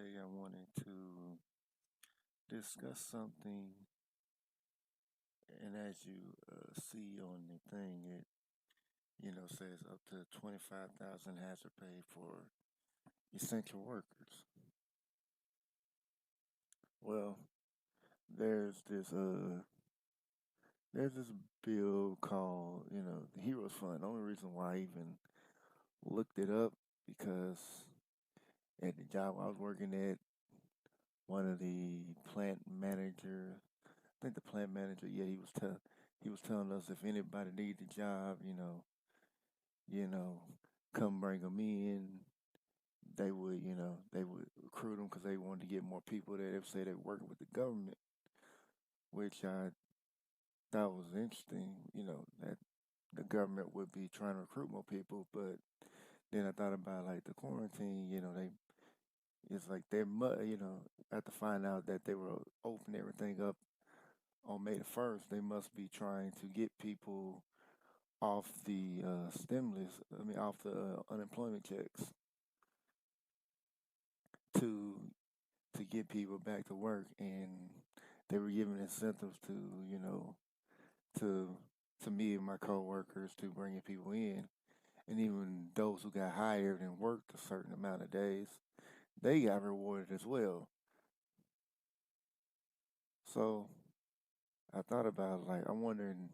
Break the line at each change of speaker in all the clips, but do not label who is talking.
Today I wanted to discuss something, and as you see on the thing, it says up to 25,000 hazard pay for essential workers. Well, there's this uh there's this bill called the Heroes Fund. The only reason why I even looked it up because at the job I was working at, one of the plant managers, I think the plant manager, yeah, he was telling us if anybody needs a job, you know, come bring them in. They would recruit them because they wanted to get more people there. They would say they're working with the government, which I thought was interesting. That the government would be trying to recruit more people, but then I thought about like the quarantine. It's like after find out that they were opening everything up on May the 1st, they must be trying to get people off the stimulus, off the unemployment checks to get people back to work, and they were giving incentives to to me and my coworkers to bringing people in, and even those who got hired and worked a certain amount of days, they got rewarded as well. So I thought about like I'm wondering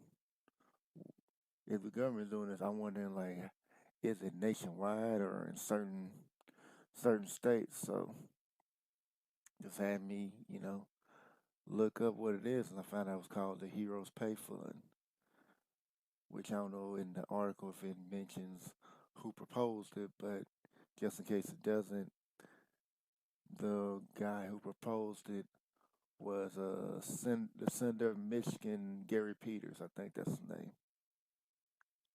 if the government's doing this. I'm wondering like is it nationwide or in certain states? So just had me, look up what it is, and I found out it was called the Heroes Pay Fund, which I don't know in the article if it mentions who proposed it, but just in case it doesn't, the guy who proposed it was the senator of Michigan, Gary Peters, I think that's his name.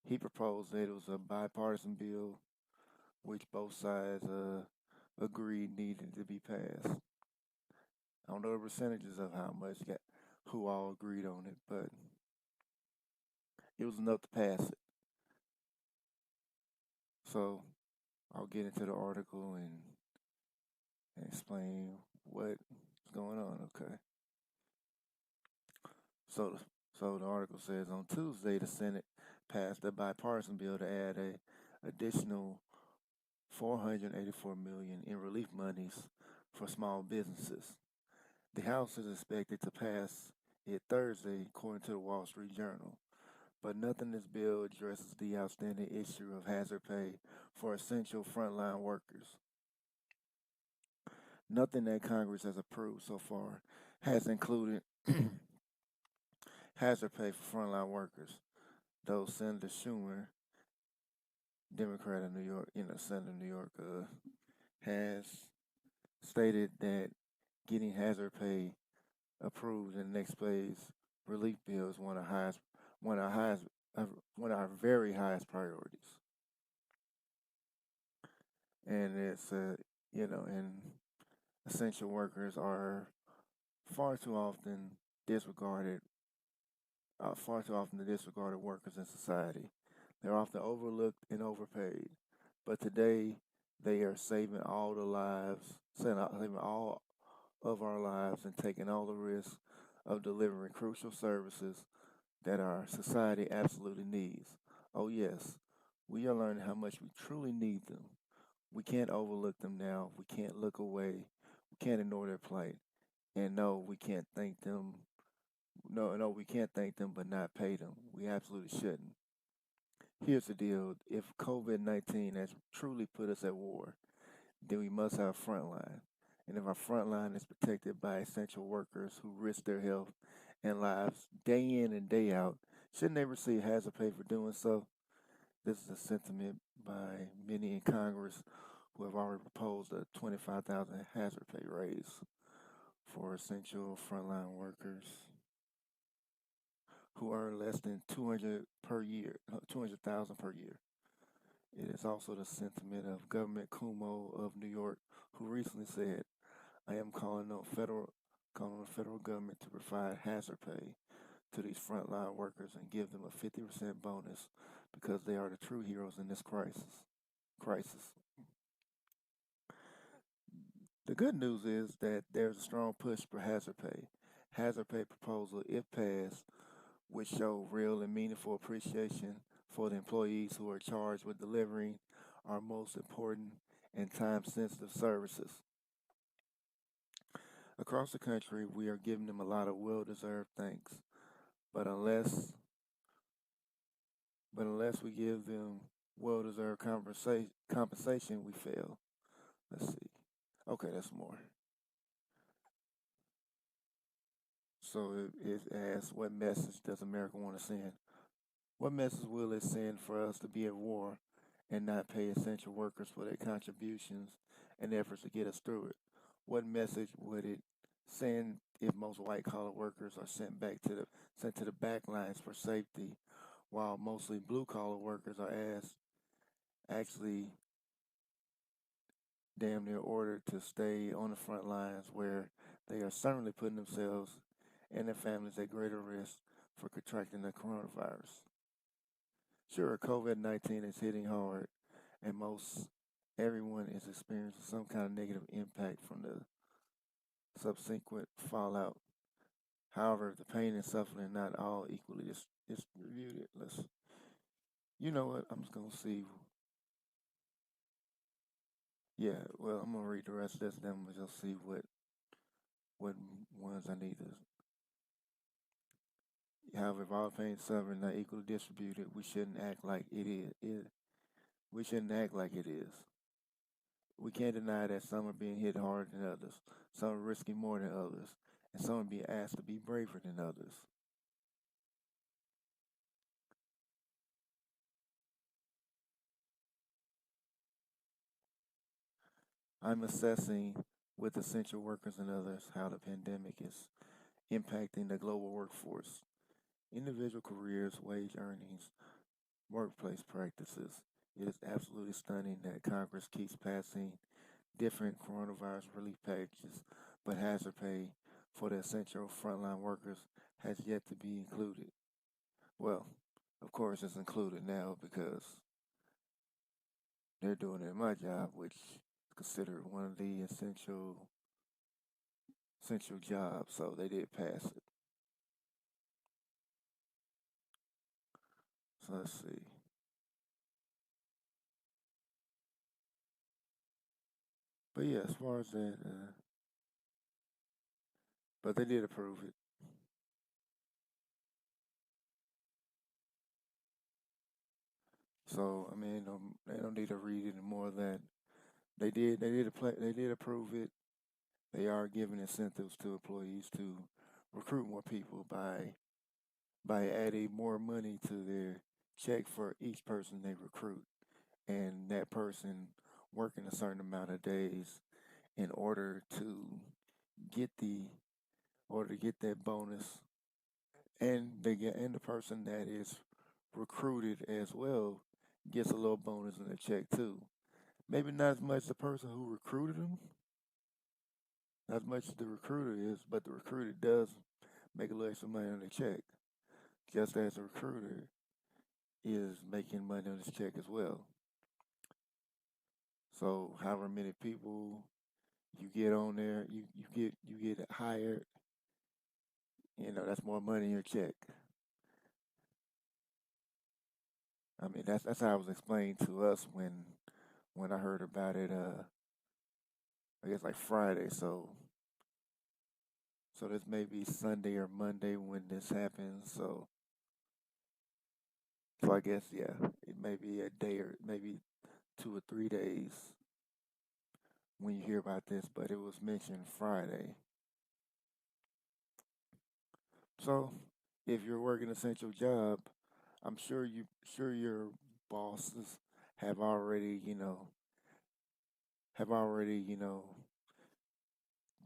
He proposed it. It was a bipartisan bill, which both sides agreed needed to be passed. I don't know the percentages of how much who all agreed on it, but it was enough to pass it. So I'll get into the article and explain what's going on. Okay. So the article says on Tuesday the Senate passed a bipartisan bill to add a additional 484 million in relief monies for small businesses. The House is expected to pass it Thursday, according to the Wall Street Journal. But nothing in this bill addresses the outstanding issue of hazard pay for essential frontline workers. Nothing that Congress has approved so far has included hazard pay for frontline workers, though Senator Schumer, Democrat of New York, Senator of New York, has stated that getting hazard pay approved in the next phase relief bill is one of our highest, one of our very highest priorities. And it's and essential workers are far too often disregarded, far too often the disregarded workers in society. They're often overlooked and overpaid. But today, they are saving all of our lives and taking all the risks of delivering crucial services that our society absolutely needs. Oh, yes, we are learning how much we truly need them. We can't overlook them now. We can't look away. We can't ignore their plight. And no, we can't thank them. No, we can't thank them but not pay them. We absolutely shouldn't. Here's the deal: if COVID 19 has truly put us at war, then we must have a front line. And if our front line is protected by essential workers who risk their health and lives day in and day out, shouldn't they receive hazard pay for doing so? This is a sentiment by many in Congress who have already proposed a 25,000 hazard pay raise for essential frontline workers who earn less than 200,000 per year. It is also the sentiment of Governor Cuomo of New York, who recently said, "I am calling on the federal government to provide hazard pay to these frontline workers and give them a 50% bonus because they are the true heroes in this crisis." The good news is that there's a strong push for hazard pay. Hazard pay proposal, if passed, would show real and meaningful appreciation for the employees who are charged with delivering our most important and time sensitive services. Across the country, we are giving them a lot of well deserved thanks. But unless we give them well deserved compensation, we fail. Let's see. Okay, that's more. So it asks, what message does America want to send? What message will it send for us to be at war and not pay essential workers for their contributions and efforts to get us through it? What message would it send if most white collar workers are sent to the back lines for safety, while mostly blue collar workers are asked actually damn near ordered to stay on the front lines where they are certainly putting themselves and their families at greater risk for contracting the coronavirus. Sure, COVID 19 is hitting hard, and most everyone is experiencing some kind of negative impact from the subsequent fallout. However, the pain and suffering are not all equally distributed. You know what? I'm just gonna see. Yeah, well, I'm gonna read the rest of this, then I'm gonna just see what ones I need to. However, if all pain and suffering are equally distributed, we shouldn't act like it is. We shouldn't act like it is. We can't deny that some are being hit harder than others, some are risking more than others, and some are being asked to be braver than others. I'm assessing with essential workers and others how the pandemic is impacting the global workforce, individual careers, wage earnings, workplace practices. It is absolutely stunning that Congress keeps passing different coronavirus relief packages, but hazard pay for the essential frontline workers has yet to be included. Well, of course, it's included now because they're doing it in my job, which is considered one of the essential jobs. So they did pass it. So let's see. But yeah, as far as that, but they did approve it. So I mean, they don't need to read any more of that. They did approve it. They are giving incentives to employees to recruit more people by adding more money to their check for each person they recruit, and that person working a certain amount of days in get the order to get that bonus, and the person that is recruited as well gets a little bonus in their check too. Maybe not as much the person who recruited them, not as much as the recruiter is, but the recruiter does make a little extra money on their check, just as the recruiter is making money on his check as well. So however many people you get on there, you get hired, that's more money in your check. I mean that's how it was explained to us when I heard about it I guess like Friday. So this may be Sunday or Monday when this happens. So I guess yeah, it may be a day or maybe 2 or 3 days when you hear about this, but it was mentioned Friday. So if you're working an essential job, I'm sure your bosses have already, have already,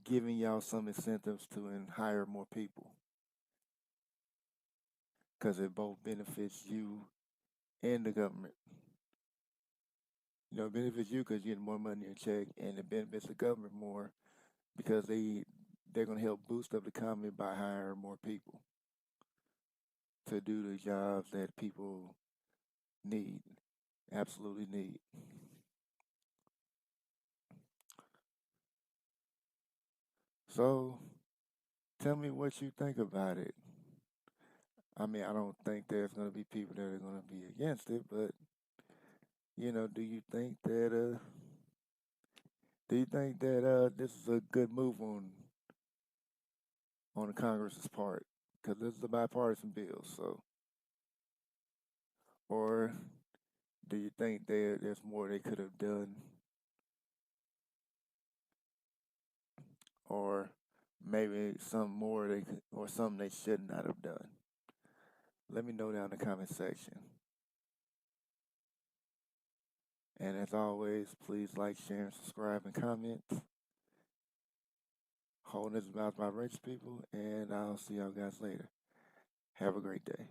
given y'all some incentives to hire more people because it both benefits you and the government. It benefits you because you get more money in your check, and it benefits the government more because they're going to help boost up the economy by hiring more people to do the jobs that people need, absolutely need. So tell me what you think about it. I mean, I don't think there's going to be people that are going to be against it, but do you think that this is a good move on the Congress's part? Because this is a bipartisan bill, so or do you think there's more they could have done, or maybe some more they could, or something they should not have done? Let me know down in the comment section. And as always, please like, share, and subscribe and comment. Holding this about my rich people, and I'll see y'all guys later. Have a great day.